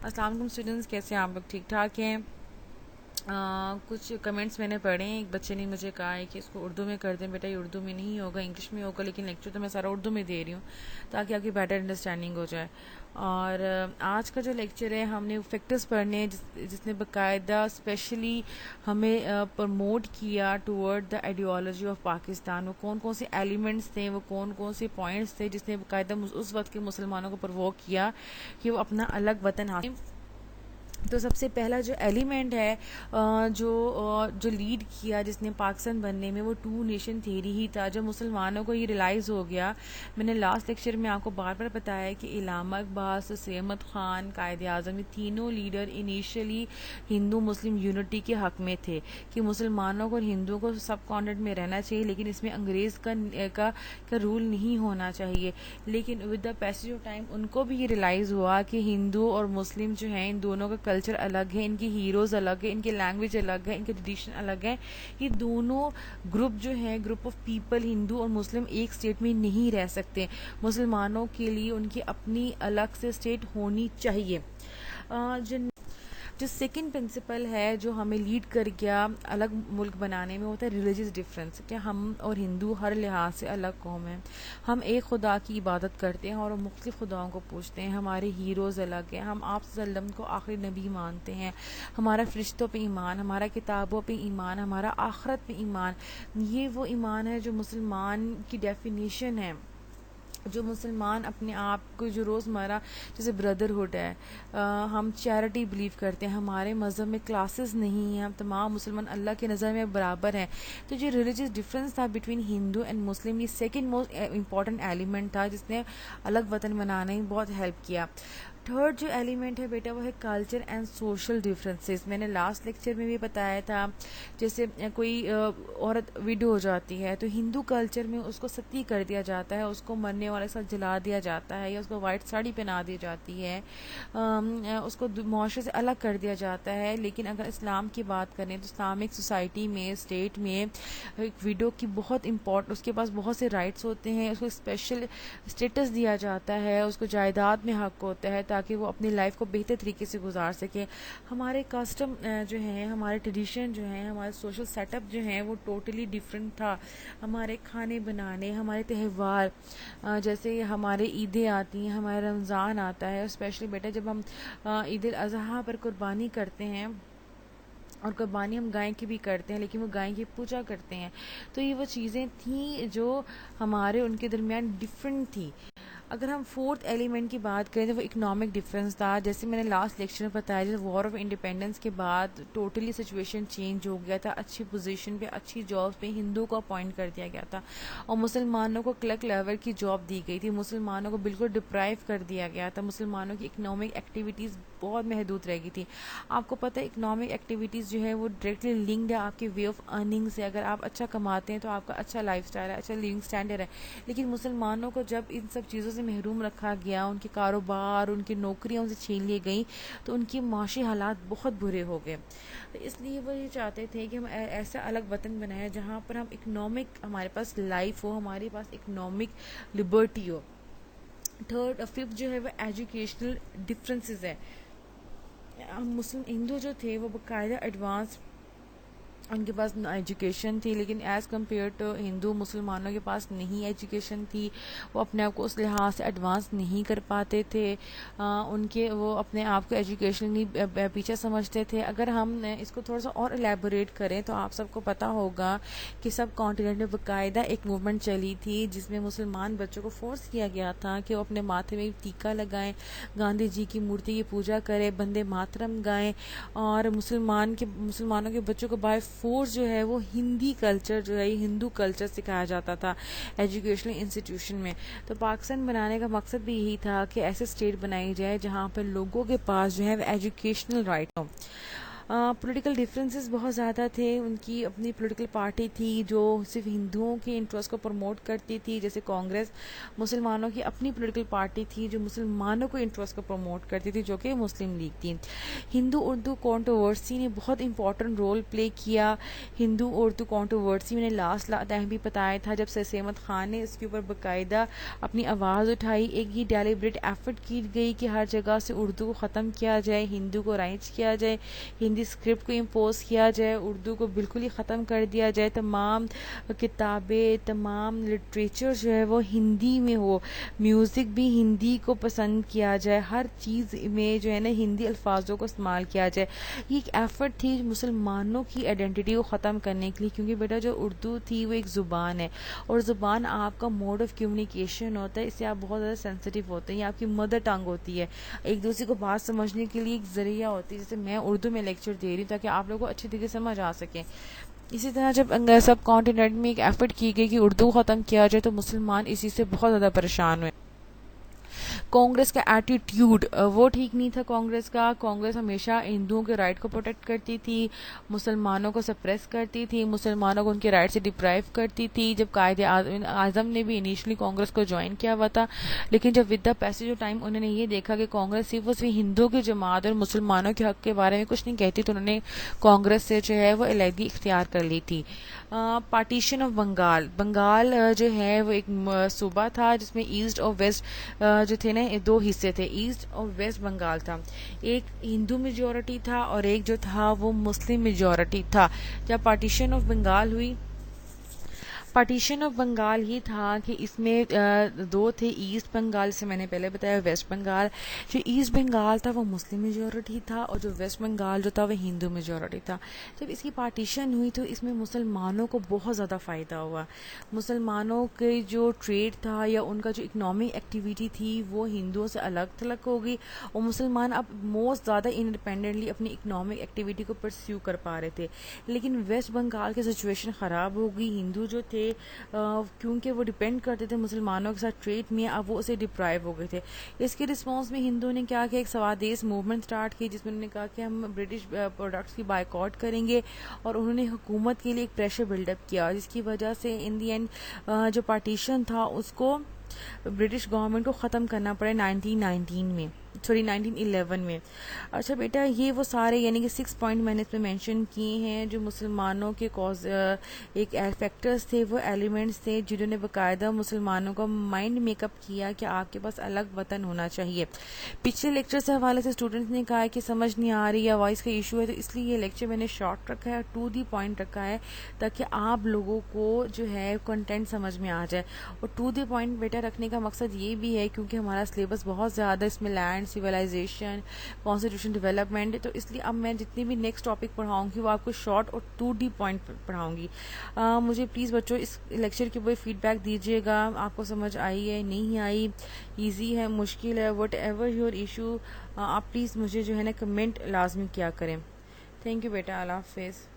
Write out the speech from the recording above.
अस्सलाम वालेकुम स्टूडेंट्स, कैसे हैं आप लोग? ठीक ठाक हैं? कुछ कमेंट्स मैंने पढ़े हैं। एक बच्चे ने मुझे कहा है कि इसको उर्दू में कर दें। बेटा, ये उर्दू में नहीं होगा, इंग्लिश में होगा, लेकिन लेक्चर तो मैं सारा उर्दू में दे रही हूँ ताकि आपकी बेटर अंडरस्टैंडिंग हो जाए। और आज का जो लेक्चर है, हमने फैक्टर्स पढ़ने हैं जिसने बाकायदा स्पेशली हमें प्रमोट किया toward the ideology of Pakistan. वो कौन कौन से एलिमेंट्स थे, वो कौन कौन से पॉइंट्स थे जिसने बाकायदा उस वक्त के मुसलमानों को प्रवोक किया कि वो अपना अलग वतन हासिल। तो सबसे पहला जो एलिमेंट है जो लीड किया जिसने पाकिस्तान बनने में, वो टू नेशन थ्योरी ही था। जब मुसलमानों को ये रियलाइज़ हो गया, मैंने लास्ट लेक्चर में आपको बार बार बताया कि इलामा इकबाल, सैयद अहमद ख़ान, कायद आज़म, ये तीनों leader initially Hindu Muslim unity के हक़ में थे कि मुसलमानों को और हिंदुओं को सब कॉन्टिनेंट में रहना चाहिए, लेकिन इसमें अंग्रेज़ का रूल नहीं होना चाहिए। लेकिन with the passage of time उनको भी ये रियलाइज़ हुआ कि हिंदू और मुस्लिम जो हैं, इन दोनों का कल्चर अलग है, इनकी हीरोज़ अलग है, इनकी लैंग्वेज अलग है, इनके ट्रेडिशन अलग है। ये दोनों ग्रुप जो हैं, ग्रुप ऑफ पीपल, हिंदू और मुस्लिम, एक स्टेट में नहीं रह सकते। मुसलमानों के लिए उनकी अपनी अलग से स्टेट होनी चाहिए। जो सेकंड प्रिंसिपल है जो हमें लीड कर गया अलग मुल्क बनाने में, होता है रिलीजियस डिफरेंस। क्या हम और हिंदू हर लिहाज से अलग कौम हैं। हम एक खुदा की इबादत करते हैं और मुख्तलिफ खुदाओं को पूछते हैं। हमारे हीरोज़ अलग हैं। हम आप सल्लम को आखिरी नबी मानते हैं। हमारा फरिश्तों पे ईमान, हमारा किताबों पे ईमान, हमारा आखरत पे ईमान। ये वो ईमान है जो मुसलमान की डेफिनेशन है। जो मुसलमान अपने आप को जो रोज़मर्रा जैसे ब्रदरहुड है, हम चैरिटी बिलीव करते हैं। हमारे मज़हब में क्लासेस नहीं हैं, हम तमाम मुसलमान अल्लाह की नज़र में बराबर हैं। तो जो रिलीजियस डिफरेंस था बिटवीन हिंदू एंड मुस्लिम, ये सेकंड मोस्ट इम्पॉर्टेंट एलिमेंट था जिसने अलग वतन बनाने में बहुत हेल्प किया। थर्ड जो एलिमेंट है बेटा, वो है कल्चर एंड सोशल डिफरेंसेस। मैंने लास्ट लेक्चर में भी बताया था, जैसे कोई औरत विडो हो जाती है तो हिंदू कल्चर में उसको सती कर दिया जाता है, उसको मरने वाले के साथ जला दिया जाता है, या उसको वाइट साड़ी पहना दी जाती है, उसको माशरे से अलग कर दिया जाता है। लेकिन अगर इस्लाम की बात करें तो इस्लामिक सोसाइटी में, स्टेट में एक विडो की बहुत उसके पास बहुत से राइट्स होते हैं, उसको स्पेशल स्टेटस दिया जाता है, उसको जायदाद में हक होता है ताकि वो अपनी लाइफ को बेहतर तरीके से गुजार सके। हमारे कस्टम जो हैं, हमारे ट्रेडिशन जो हैं, हमारे सोशल सेटअप जो हैं, वो टोटली डिफरेंट था। हमारे खाने बनाने, हमारे त्यौहार, जैसे हमारे ईदें आती हैं, हमारा रमज़ान आता है, स्पेशली बेटा जब हम ईद उल अज़हा पर कुर्बानी करते हैं, और कुर्बानी हम गाय की भी करते हैं, लेकिन वो गाय की पूजा करते हैं। तो ये वो चीज़ें थी जो हमारे उनके दरमियान डिफरेंट थी। अगर हम फोर्थ एलिमेंट की बात करें तो वो इकोनॉमिक डिफरेंस था। जैसे मैंने लास्ट लेक्चर में बताया, जैसे वॉर ऑफ इंडिपेंडेंस के बाद टोटली सिचुएशन चेंज हो गया था। अच्छी पोजीशन पे, अच्छी जॉब्स पे हिंदुओं को अपॉइंट कर दिया गया था और मुसलमानों को क्लर्क लेवल की जॉब दी गई थी। मुसलमानों को बिल्कुल डिप्राइव कर दिया गया था। मुसलमानों की इकोनॉमिक एक्टिविटीज़ बहुत महदूद रह गई थी। आपको पता है इकोनॉमिक एक्टिविटीज़ जो है वो डायरेक्टली लिंक्ड है आपके वे ऑफ अर्निंग से। अगर आप अच्छा कमाते हैं तो आपका अच्छा लाइफ स्टाइल है, अच्छा लिविंग स्टैंडर्ड है। लेकिन मुसलमानों को जब इन सब चीज़ों से महरूम रखा गया, उनके कारोबार, उनकी नौकरियां उनसे छीन ली गई, तो उनकी माशी हालात बहुत बुरे हो गए। तो इसलिए वो ये चाहते थे कि हम ऐसा अलग वतन बनाएं जहाँ पर हम इकोनॉमिक, हमारे पास लाइफ हो, हमारे पास इकोनॉमिक लिबर्टी हो। फिफ्थ जो है वो एजुकेशनल डिफरेंसेस है। मुस्लिम हिंदू जो थे वो बाकायदा एडवांस, उनके पास एजुकेशन थी, लेकिन एज़ कम्पेयर टू हिंदू मुसलमानों के पास नहीं एजुकेशन थी। वो अपने आप को उस लिहाज से एडवांस नहीं कर पाते थे। वो अपने आप को एजुकेशनली पीछे समझते थे। अगर हम इसको थोड़ा सा और एलेबोरेट करें तो आप सबको पता होगा कि सब कॉन्टिनेंट में बाकायदा एक मूवमेंट चली थी जिसमें मुसलमान बच्चों को फोर्स किया गया था कि वो अपने माथे में टीका लगाएं, गांधी जी की मूर्ति की पूजा करें, वंदे मातरम गाएं, और मुसलमानों के बच्चों को बाय फोर्स जो है वो हिंदी कल्चर जो है, हिंदू कल्चर सिखाया जाता था एजुकेशनल इंस्टीट्यूशन में। तो पाकिस्तान बनाने का मकसद भी यही था कि ऐसे स्टेट बनाई जाए जहाँ पर लोगों के पास जो है एजुकेशनल राइट हो। पॉलिटिकल डिफरेंसेस बहुत ज़्यादा थे। उनकी अपनी पॉलिटिकल पार्टी थी जो सिर्फ हिंदुओं के इंटरेस्ट को प्रमोट करती थी, जैसे कांग्रेस। मुसलमानों की अपनी पॉलिटिकल पार्टी थी जो मुसलमानों को इंटरेस्ट को प्रमोट करती थी, जो कि मुस्लिम लीग थी। हिंदू उर्दू कंट्रोवर्सी ने बहुत इंपॉर्टेंट रोल प्ले किया। हिंदू उर्दू कंट्रोवर्सी मैंने लास्ट टाइम भी बताया था, जब सैयद अहमद खान ने इसके ऊपर बाकायदा अपनी आवाज़ उठाई। एक ये डेलिब्रेट एफर्ट की गई कि हर जगह से उर्दू को ख़त्म किया जाए, हिंदू को राइट्स किया जाए, हिंदी स्क्रिप्ट को इम्पोज किया जाए, उर्दू को बिल्कुल ही ख़त्म कर दिया जाए, तमाम किताबें, तमाम लिटरेचर जो है वो हिंदी में हो, म्यूज़िक भी हिंदी को पसंद किया जाए, हर चीज़ में जो है ना हिंदी अल्फाजों को इस्तेमाल किया जाए। ये एक एफ़र्ट थी मुसलमानों की आइडेंटिटी को ख़त्म करने के लिए, क्योंकि बेटा जो उर्दू थी वो एक ज़ुबान है, और ज़ुबान आपका मोड ऑफ़ कम्युनिकेशन होता है, इससे आप बहुत ज़्यादा सेंसिटिव होते हैं। ये आपकी मदर टंग होती है, एक दूसरे को बात समझने के लिए एक ज़रिया होती है। जैसे मैं उर्दू में लेक्चर दे रही हूँ ताकि आप लोगों को अच्छी तरीके से समझ आ सके। इसी तरह जब सब कॉन्टिनेंट में एक एफ़र्ट की गई कि उर्दू ख़त्म किया जाए, तो मुसलमान इसी से बहुत ज़्यादा परेशान हुए। कांग्रेस का एटीट्यूड वो ठीक नहीं था। कांग्रेस हमेशा हिंदुओं के राइट को प्रोटेक्ट करती थी, मुसलमानों को सप्रेस करती थी, मुसलमानों को उनके राइट से डिप्राइव करती थी। जब कायदे आज़म ने भी इनिशियली कांग्रेस को ज्वाइन किया हुआ था, लेकिन जब with the passage of time उन्होंने ये देखा कि कांग्रेस सिर्फ हिंदुओं की जमात और मुसलमानों के हक के बारे में कुछ नहीं कहती, तो उन्होंने कांग्रेस से जो है वो अलहदगी इख्तियार कर ली थी। पार्टीशन ऑफ बंगाल जो है वो एक सूबा था जिसमें ईस्ट और वेस्ट जो थे ना, दो हिस्से थे, ईस्ट और वेस्ट बंगाल था। एक हिंदू मेजॉरिटी था और एक जो था वो मुस्लिम मेजॉरिटी था। जब पार्टीशन ऑफ बंगाल ये था कि इसमें दो थे, ईस्ट बंगाल से मैंने पहले बताया, वेस्ट बंगाल। जो ईस्ट बंगाल था वो मुस्लिम मेजॉरिटी था और जो वेस्ट बंगाल जो था वो हिंदू मेजॉरिटी था। जब इसकी पार्टीशन हुई तो इसमें मुसलमानों को बहुत ज़्यादा फ़ायदा हुआ। मुसलमानों के जो ट्रेड था या उनका जो इकनॉमिक एक्टिविटी थी वो हिंदुओं से अलग थलग हो गई, और मुसलमान अब मोस्ट ज़्यादा इंडिपेंडेंटली अपनी इकनॉमिक एक्टिविटी को परस्यू कर पा रहे थे। लेकिन वेस्ट बंगाल की सिचुएशन ख़राब हो गई। हिंदू जो थे क्योंकि वो डिपेंड करते थे मुसलमानों के साथ ट्रेड में, अब वो उसे डिप्राइव हो गए थे। इसके रिस्पॉन्स में हिंदुओं ने क्या किया, एक स्वदेश मूवमेंट स्टार्ट की, जिसमें उन्होंने कहा कि हम ब्रिटिश प्रोडक्ट्स की बायकॉट करेंगे, और उन्होंने हुकूमत के लिए एक प्रेशर बिल्डअप किया, जिसकी वजह से इन दी एंड जो पार्टीशन था उसको ब्रिटिश गवर्नमेंट को ख़त्म करना पड़ा 1911 में। अच्छा बेटा, ये वो सारे यानी कि 6 पॉइंट मैंने इसमें मेंशन किए हैं जो मुसलमानों के कॉज एक फैक्टर्स थे, वो एलिमेंट्स थे जिन्होंने बाकायदा मुसलमानों का माइंड मेकअप किया कि आपके पास अलग वतन होना चाहिए। पिछले लेक्चर से हवाले से स्टूडेंट्स ने कहा है कि समझ नहीं आ रही या वॉइस का इशू है, तो इसलिए ये लेक्चर मैंने शॉर्ट रखा है, टू दी पॉइंट रखा है, ताकि आप लोगों को जो है कंटेंट समझ में आ जाए। और टू दी पॉइंट बेटा रखने का मकसद ये भी है क्योंकि हमारा सिलेबस बहुत ज़्यादा, इसमें लैंड, सिविलाइजेशन, कॉन्स्टिट्यूशन डेवलपमेंट, तो इसलिए अब मैं जितने भी नेक्स्ट टॉपिक पढ़ाऊंगी वो आपको शॉर्ट और 2D पॉइंट पढ़ाऊंगी। मुझे प्लीज़ बच्चों इस लेक्चर के ऊपर फीडबैक दीजिएगा, आपको समझ आई है, नहीं आई, ईजी है, मुश्किल है, वट एवर योर इशू, आप प्लीज़ मुझे जो है ना कमेंट लाजमी किया करें। थैंक यू बेटा, अल्लाह हाफिज़।